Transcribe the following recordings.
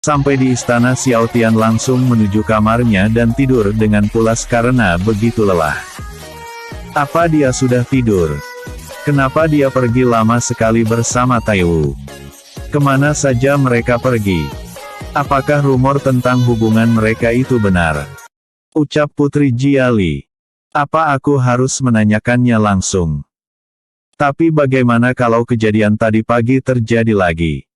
Sampai di istana, Xiao Tian langsung menuju kamarnya dan tidur dengan pulas karena begitu lelah. Apa dia sudah tidur? Kenapa dia pergi lama sekali bersama Tai Wu? Kemana saja mereka pergi? Apakah rumor tentang hubungan mereka itu benar? Ucap Putri Jiali. Apa aku harus menanyakannya langsung? Tapi bagaimana kalau kejadian tadi pagi terjadi lagi?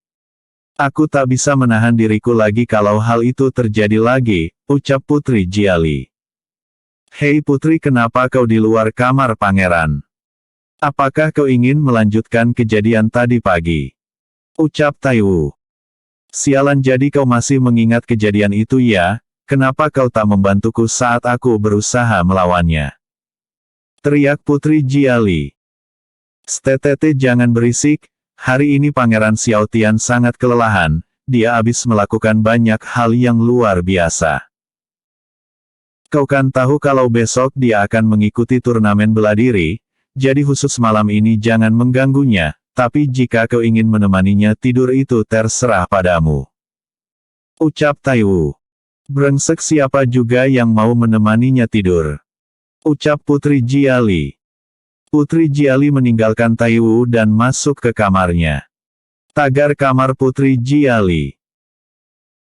Aku tak bisa menahan diriku lagi kalau hal itu terjadi lagi, ucap Putri Jiali. Hei putri, kenapa kau di luar kamar pangeran? Apakah kau ingin melanjutkan kejadian tadi pagi? Ucap Tai Wu. Sialan, jadi kau masih mengingat kejadian itu ya? Kenapa kau tak membantuku saat aku berusaha melawannya? Teriak Putri Jiali. Stetete, jangan berisik, hari ini Pangeran Xiao Tian sangat kelelahan, dia habis melakukan banyak hal yang luar biasa. Kau kan tahu kalau besok dia akan mengikuti turnamen bela diri, jadi khusus malam ini jangan mengganggunya, tapi jika kau ingin menemaninya tidur itu terserah padamu. Ucap Tai Wu. Brengsek, siapa juga yang mau menemaninya tidur? Ucap Putri Jiali. Putri Jiali meninggalkan Tai Wu dan masuk ke kamarnya. Tagar kamar Putri Jiali.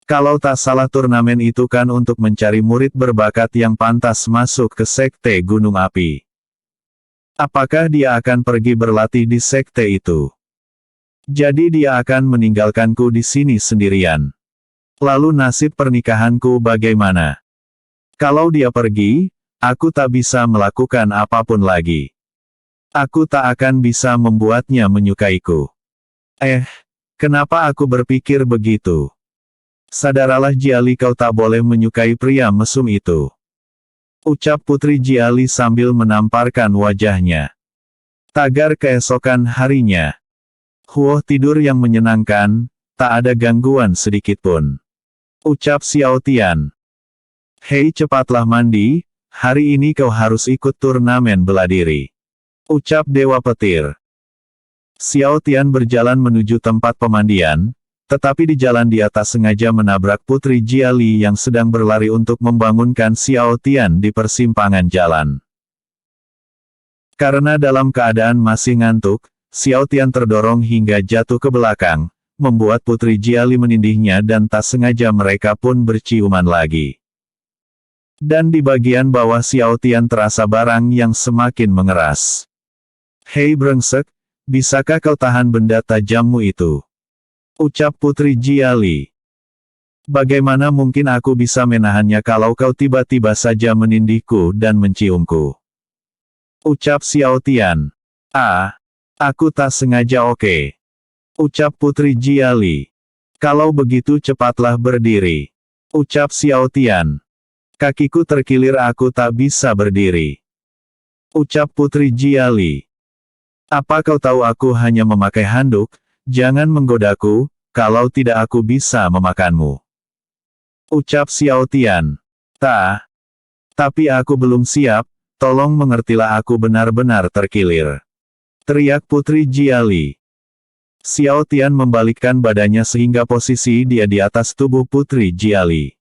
Kalau tak salah turnamen itu kan untuk mencari murid berbakat yang pantas masuk ke sekte Gunung Api. Apakah dia akan pergi berlatih di sekte itu? Jadi dia akan meninggalkanku di sini sendirian. Lalu nasib pernikahanku bagaimana? Kalau dia pergi, aku tak bisa melakukan apapun lagi. Aku tak akan bisa membuatnya menyukaiku. Kenapa aku berpikir begitu? Sadaralah Jiali, kau tak boleh menyukai pria mesum itu. Ucap Putri Jiali sambil menamparkan wajahnya. Tagar keesokan harinya. Tidur yang menyenangkan, tak ada gangguan sedikitpun. Ucap Xiao Tian. Hei, cepatlah mandi, hari ini kau harus ikut turnamen bela diri. Ucap Dewa Petir. Xiao Tian berjalan menuju tempat pemandian, tetapi di jalan dia tak sengaja menabrak Putri Jiali yang sedang berlari untuk membangunkan Xiao Tian di persimpangan jalan. Karena dalam keadaan masih ngantuk, Xiao Tian terdorong hingga jatuh ke belakang, membuat Putri Jiali menindihnya dan tak sengaja mereka pun berciuman lagi. Dan di bagian bawah Xiao Tian terasa barang yang semakin mengeras. Hei brengsek, bisakah kau tahan benda tajammu itu? Ucap Putri Jiali. Bagaimana mungkin aku bisa menahannya kalau kau tiba-tiba saja menindihku dan menciumku? Ucap Xiao Tian. Aku tak sengaja. Oke. Ucap Putri Jiali. Kalau begitu cepatlah berdiri. Ucap Xiao Tian. Kakiku terkilir, aku tak bisa berdiri. Ucap Putri Jiali. Apa kau tahu aku hanya memakai handuk? Jangan menggodaku, kalau tidak aku bisa memakanmu. Ucap Xiao Tian. Tapi aku belum siap, tolong mengertilah, aku benar-benar terkilir. Teriak Putri Jiali. Xiao Tian membalikkan badannya sehingga posisi dia di atas tubuh Putri Jiali.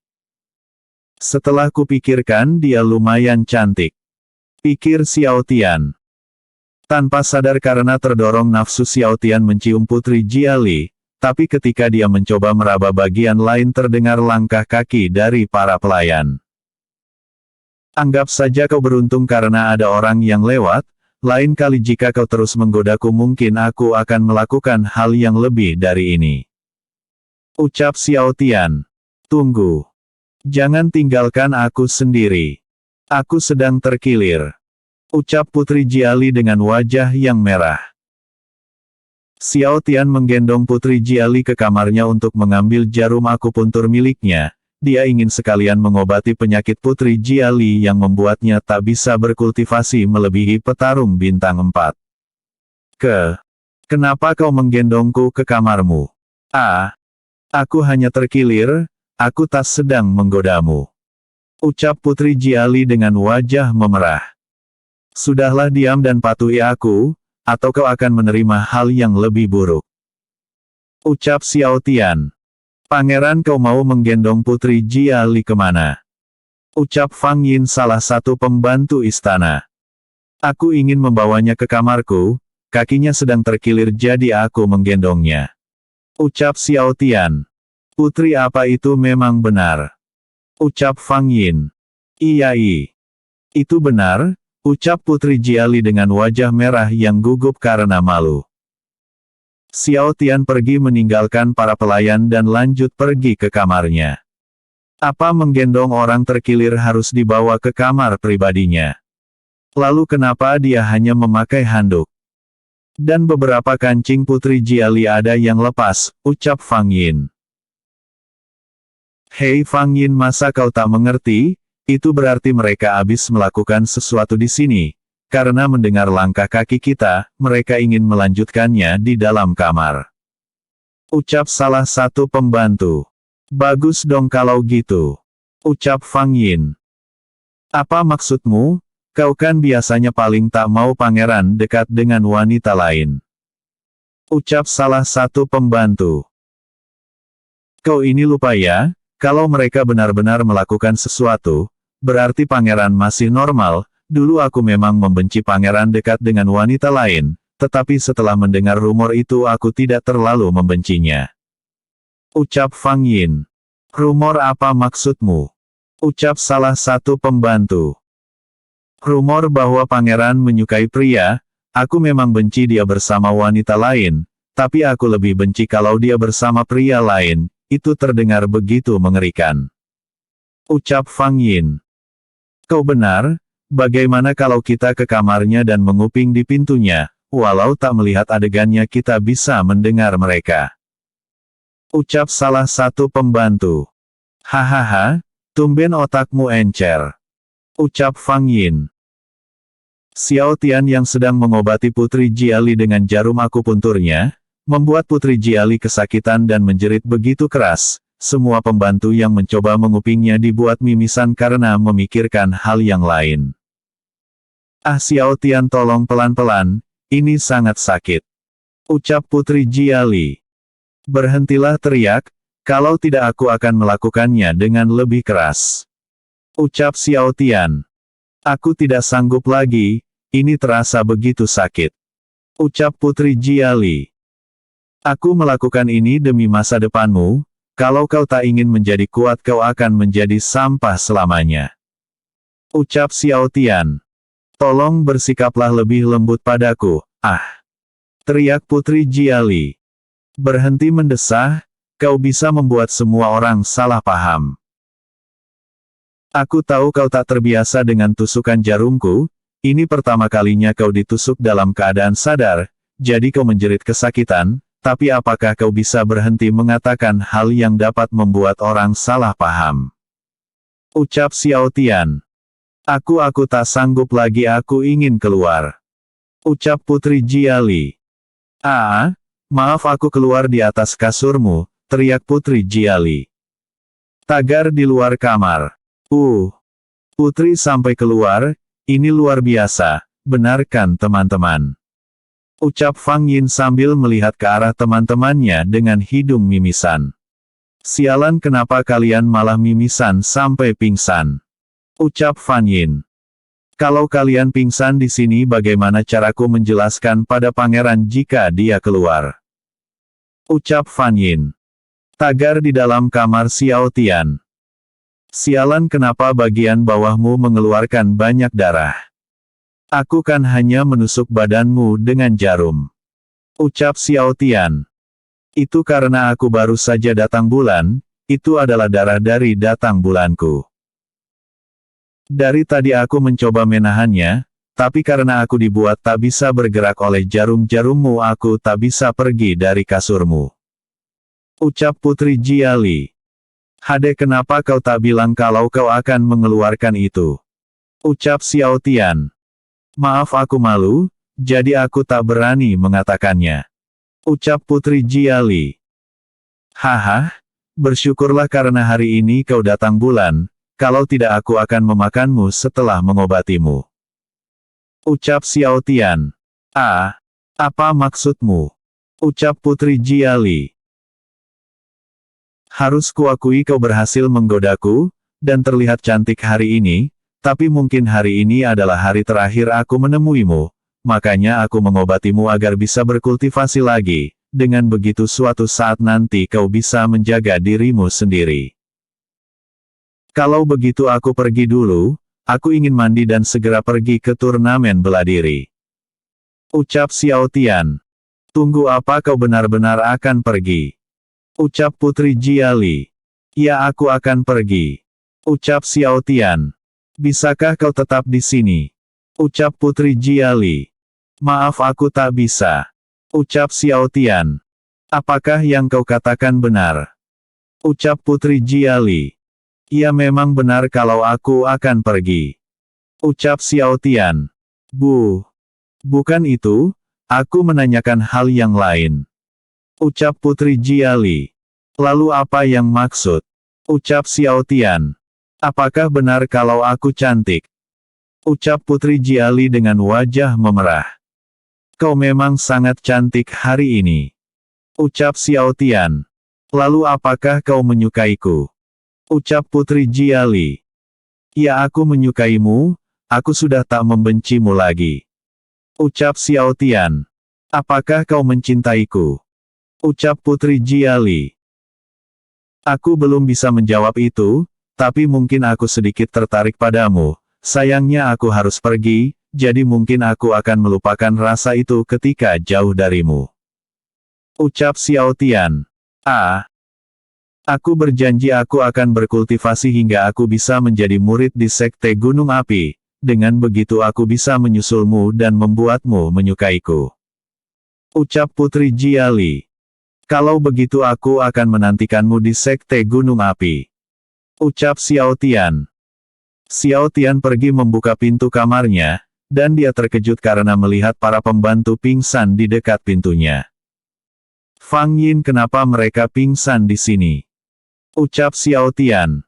Setelah kupikirkan, dia lumayan cantik. Pikir Xiao Tian. Tanpa sadar karena terdorong nafsu, Xiao Tian mencium Putri Jiali, tapi ketika dia mencoba meraba bagian lain terdengar langkah kaki dari para pelayan. Anggap saja kau beruntung karena ada orang yang lewat, lain kali jika kau terus menggodaku mungkin aku akan melakukan hal yang lebih dari ini. Ucap Xiao Tian. Tunggu. Jangan tinggalkan aku sendiri. Aku sedang terkilir. Ucap Putri Jiali dengan wajah yang merah. Xiao Tian menggendong Putri Jiali ke kamarnya untuk mengambil jarum akupuntur miliknya. Dia ingin sekalian mengobati penyakit Putri Jiali yang membuatnya tak bisa berkultivasi melebihi petarung bintang 4. Kenapa kau menggendongku ke kamarmu? Aku hanya terkilir, aku tak sedang menggodamu. Ucap Putri Jiali dengan wajah memerah. Sudahlah, diam dan patuhi aku, atau kau akan menerima hal yang lebih buruk. Ucap Xiao Tian. Pangeran, kau mau menggendong Putri Jiali kemana? Ucap Fang Yin, salah satu pembantu istana. Aku ingin membawanya ke kamarku, kakinya sedang terkilir jadi aku menggendongnya. Ucap Xiao Tian. Putri apa itu memang benar? Ucap Fang Yin. Iya. Itu benar, ucap Putri Jiali dengan wajah merah yang gugup karena malu. Xiao Tian pergi meninggalkan para pelayan dan lanjut pergi ke kamarnya. Apa menggendong orang terkilir harus dibawa ke kamar pribadinya? Lalu kenapa dia hanya memakai handuk? Dan beberapa kancing Putri Jiali ada yang lepas, ucap Fang Yin. Hei Fang Yin, masa kau tak mengerti? Itu berarti mereka habis melakukan sesuatu di sini. Karena mendengar langkah kaki kita, mereka ingin melanjutkannya di dalam kamar. Ucap salah satu pembantu. Bagus dong kalau gitu. Ucap Fang Yin. Apa maksudmu? Kau kan biasanya paling tak mau pangeran dekat dengan wanita lain. Ucap salah satu pembantu. Kau ini lupa ya, kalau mereka benar-benar melakukan sesuatu, berarti pangeran masih normal. Dulu aku memang membenci pangeran dekat dengan wanita lain, tetapi setelah mendengar rumor itu aku tidak terlalu membencinya. Ucap Fang Yin. Rumor apa maksudmu? Ucap salah satu pembantu. Rumor bahwa pangeran menyukai pria, aku memang benci dia bersama wanita lain, tapi aku lebih benci kalau dia bersama pria lain, itu terdengar begitu mengerikan. Ucap Fang Yin. Kau benar? Bagaimana kalau kita ke kamarnya dan menguping di pintunya, walau tak melihat adegannya kita bisa mendengar mereka. Ucap salah satu pembantu. Hahaha, tumben otakmu encer. Ucap Fang Yin. Xiao Tian yang sedang mengobati Putri Jiali dengan jarum akupunturnya, membuat Putri Jiali kesakitan dan menjerit begitu keras. Semua pembantu yang mencoba mengupingnya dibuat mimisan karena memikirkan hal yang lain. Ah Xiao Tian, tolong pelan-pelan, ini sangat sakit. Ucap Putri Jiali. Berhentilah teriak, kalau tidak aku akan melakukannya dengan lebih keras. Ucap Xiao Tian. Aku tidak sanggup lagi, ini terasa begitu sakit. Ucap Putri Jiali. Aku melakukan ini demi masa depanmu, kalau kau tak ingin menjadi kuat kau akan menjadi sampah selamanya. Ucap Xiao Tian. Tolong bersikaplah lebih lembut padaku, ah. Teriak Putri Jiali. Berhenti mendesah, kau bisa membuat semua orang salah paham. Aku tahu kau tak terbiasa dengan tusukan jarumku, ini pertama kalinya kau ditusuk dalam keadaan sadar, jadi kau menjerit kesakitan, tapi apakah kau bisa berhenti mengatakan hal yang dapat membuat orang salah paham? Ucap Xiao Tian. Aku tak sanggup lagi, aku ingin keluar. Ucap Putri Jiali. Maaf, aku keluar di atas kasurmu, teriak Putri Jiali. Tagar di luar kamar. Putri sampai keluar, ini luar biasa, benar kan teman-teman? Ucap Fang Yin sambil melihat ke arah teman-temannya dengan hidung mimisan. Sialan, kenapa kalian malah mimisan sampai pingsan? Ucap Fang Yin. Kalau kalian pingsan di sini, bagaimana caraku menjelaskan pada pangeran jika dia keluar? Ucap Fang Yin. Tagar di dalam kamar Xiao Tian. Sialan, kenapa bagian bawahmu mengeluarkan banyak darah? Aku kan hanya menusuk badanmu dengan jarum. Ucap Xiao Tian. Itu karena aku baru saja datang bulan, itu adalah darah dari datang bulanku. Dari tadi aku mencoba menahannya, tapi karena aku dibuat tak bisa bergerak oleh jarum-jarummu, aku tak bisa pergi dari kasurmu. Ucap Putri Jiali. Hade, kenapa kau tak bilang kalau kau akan mengeluarkan itu? Ucap Xiao Tian. Maaf, aku malu, jadi aku tak berani mengatakannya. Ucap Putri Jiali. Haha, bersyukurlah karena hari ini kau datang bulan, kalau tidak aku akan memakanmu setelah mengobatimu. Ucap Xiao Tian. Apa maksudmu? Ucap Putri Jiali. Harus kuakui kau berhasil menggodaku, dan terlihat cantik hari ini, tapi mungkin hari ini adalah hari terakhir aku menemuimu, makanya aku mengobatimu agar bisa berkultivasi lagi, dengan begitu suatu saat nanti kau bisa menjaga dirimu sendiri. Kalau begitu aku pergi dulu, aku ingin mandi dan segera pergi ke turnamen bela diri. Ucap Xiao Tian. Tunggu apa kau benar-benar akan pergi? Ucap Putri Jiali. Ya aku akan pergi. Ucap Xiao Tian. Bisakah kau tetap di sini? Ucap Putri Jiali. Maaf aku tak bisa. Ucap Xiao Tian. Apakah yang kau katakan benar? Ucap Putri Jiali. Ya memang benar kalau aku akan pergi. Ucap Xiao Tian. Bukan itu, aku menanyakan hal yang lain. Ucap Putri Jiali. Lalu apa yang maksud? Ucap Xiao Tian. Apakah benar kalau aku cantik? Ucap Putri Jiali dengan wajah memerah. Kau memang sangat cantik hari ini. Ucap Xiao Tian. Lalu apakah kau menyukaiku? Ucap Putri Jiali. Ya aku menyukaimu, aku sudah tak membencimu lagi. Ucap Xiao Tian. Apakah kau mencintaiku? Ucap Putri Jiali. Aku belum bisa menjawab itu, tapi mungkin aku sedikit tertarik padamu. Sayangnya aku harus pergi, jadi mungkin aku akan melupakan rasa itu ketika jauh darimu. Ucap Xiao Tian. Aku berjanji aku akan berkultivasi hingga aku bisa menjadi murid di Sekte Gunung Api, dengan begitu aku bisa menyusulmu dan membuatmu menyukaiku. Ucap Putri Jiali. Kalau begitu aku akan menantikanmu di Sekte Gunung Api. Ucap Xiao Tian. Xiao Tian pergi membuka pintu kamarnya, dan dia terkejut karena melihat para pembantu pingsan di dekat pintunya. Fang Yin, kenapa mereka pingsan di sini? Ucap Xiao Tian.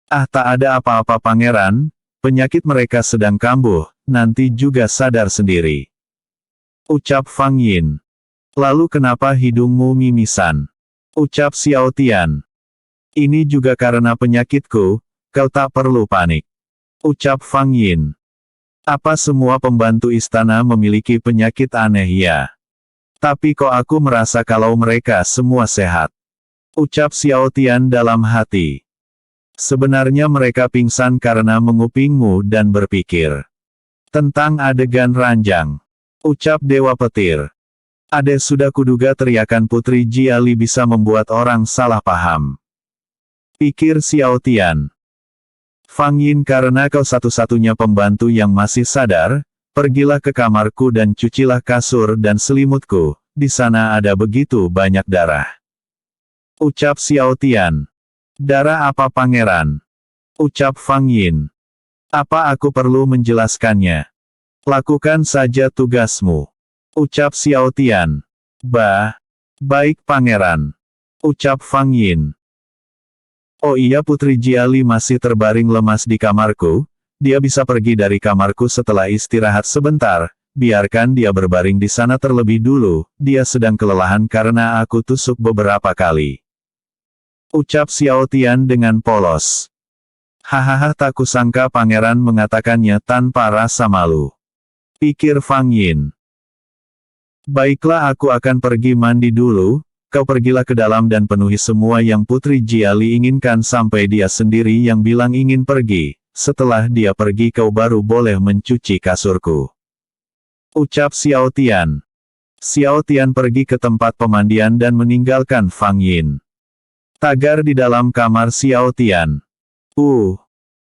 Tak ada apa-apa pangeran, penyakit mereka sedang kambuh, nanti juga sadar sendiri. Ucap Fang Yin. Lalu kenapa hidungmu mimisan? Ucap Xiao Tian. Ini juga karena penyakitku, kau tak perlu panik. Ucap Fang Yin. Apa semua pembantu istana memiliki penyakit aneh ya? Tapi kok aku merasa kalau mereka semua sehat? Ucap Xiao Tian dalam hati. Sebenarnya mereka pingsan karena mengupingmu dan berpikir tentang adegan ranjang. Ucap Dewa Petir. Sudah kuduga teriakan Putri Jiali bisa membuat orang salah paham. Pikir Xiao Tian. Fang Yin, karena kau satu-satunya pembantu yang masih sadar, pergilah ke kamarku dan cucilah kasur dan selimutku, di sana ada begitu banyak darah. Ucap Xiao Tian. Darah apa pangeran? Ucap Fang Yin. Apa aku perlu menjelaskannya? Lakukan saja tugasmu. Ucap Xiao Tian. Baik pangeran. Ucap Fang Yin. Oh iya, Putri Jiali masih terbaring lemas di kamarku, dia bisa pergi dari kamarku setelah istirahat sebentar, biarkan dia berbaring di sana terlebih dulu, dia sedang kelelahan karena aku tusuk beberapa kali. Ucap Xiao Tian dengan polos. Hahaha, tak kusangka pangeran mengatakannya tanpa rasa malu. Pikir Fang Yin. Baiklah, aku akan pergi mandi dulu, kau pergilah ke dalam dan penuhi semua yang Putri Jiali inginkan sampai dia sendiri yang bilang ingin pergi, setelah dia pergi kau baru boleh mencuci kasurku. Ucap Xiao Tian. Xiao Tian pergi ke tempat pemandian dan meninggalkan Fang Yin. Tagar di dalam kamar Xiao Tian.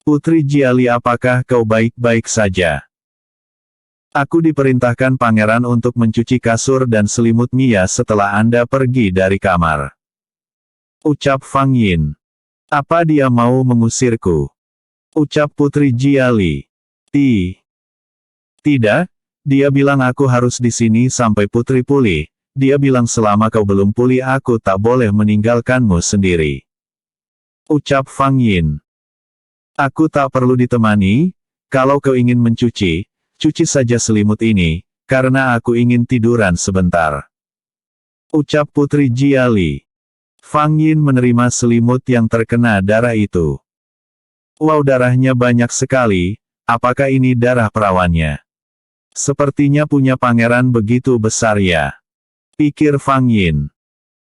Putri Jiali, apakah kau baik-baik saja? Aku diperintahkan pangeran untuk mencuci kasur dan selimut Mia setelah Anda pergi dari kamar. Ucap Fang Yin. Apa dia mau mengusirku? Ucap Putri Jiali. Tidak, dia bilang aku harus di sini sampai Putri pulih. Dia bilang selama kau belum pulih aku tak boleh meninggalkanmu sendiri. Ucap Fang Yin. Aku tak perlu ditemani, kalau kau ingin mencuci, cuci saja selimut ini, karena aku ingin tiduran sebentar. Ucap Putri Jiali. Fang Yin menerima selimut yang terkena darah itu. Wow, darahnya banyak sekali, apakah ini darah perawannya? Sepertinya punya pangeran begitu besar ya. Pikir Fang Yin.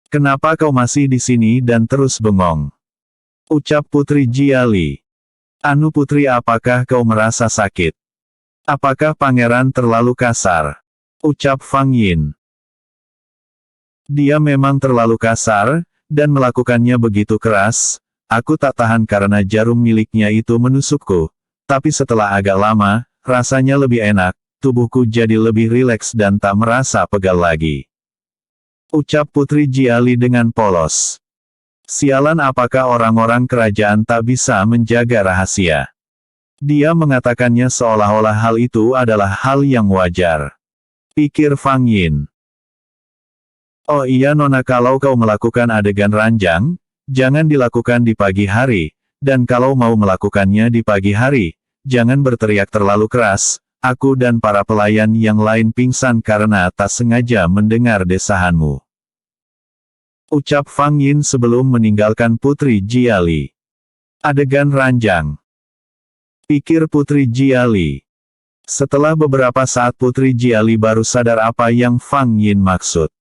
Kenapa kau masih di sini dan terus bengong? Ucap Putri Jiali. Anu putri, apakah kau merasa sakit? Apakah pangeran terlalu kasar? Ucap Fang Yin. Dia memang terlalu kasar, dan melakukannya begitu keras. Aku tak tahan karena jarum miliknya itu menusukku. Tapi setelah agak lama, rasanya lebih enak, tubuhku jadi lebih rileks dan tak merasa pegal lagi. Ucap Putri Jiali dengan polos. Sialan, apakah orang-orang kerajaan tak bisa menjaga rahasia? Dia mengatakannya seolah-olah hal itu adalah hal yang wajar. Pikir Fang Yin. Oh iya Nona, kalau kau melakukan adegan ranjang, jangan dilakukan di pagi hari, dan kalau mau melakukannya di pagi hari, jangan berteriak terlalu keras. Aku dan para pelayan yang lain pingsan karena tak sengaja mendengar desahanmu. Ucap Fang Yin sebelum meninggalkan Putri Jiali. Adegan ranjang. Pikir Putri Jiali. Setelah beberapa saat Putri Jiali baru sadar apa yang Fang Yin maksud.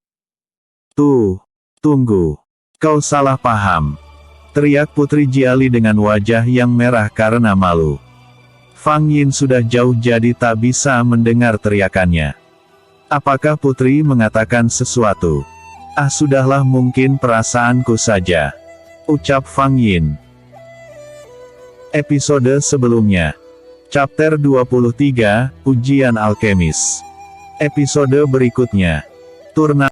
Tunggu. Kau salah paham. Teriak Putri Jiali dengan wajah yang merah karena malu. Fang Yin sudah jauh jadi tak bisa mendengar teriakannya. Apakah Putri mengatakan sesuatu? Ah, sudahlah, mungkin perasaanku saja. Ucap Fang Yin. Episode sebelumnya. Chapter 23, Ujian Alkemis. Episode berikutnya. Turnamen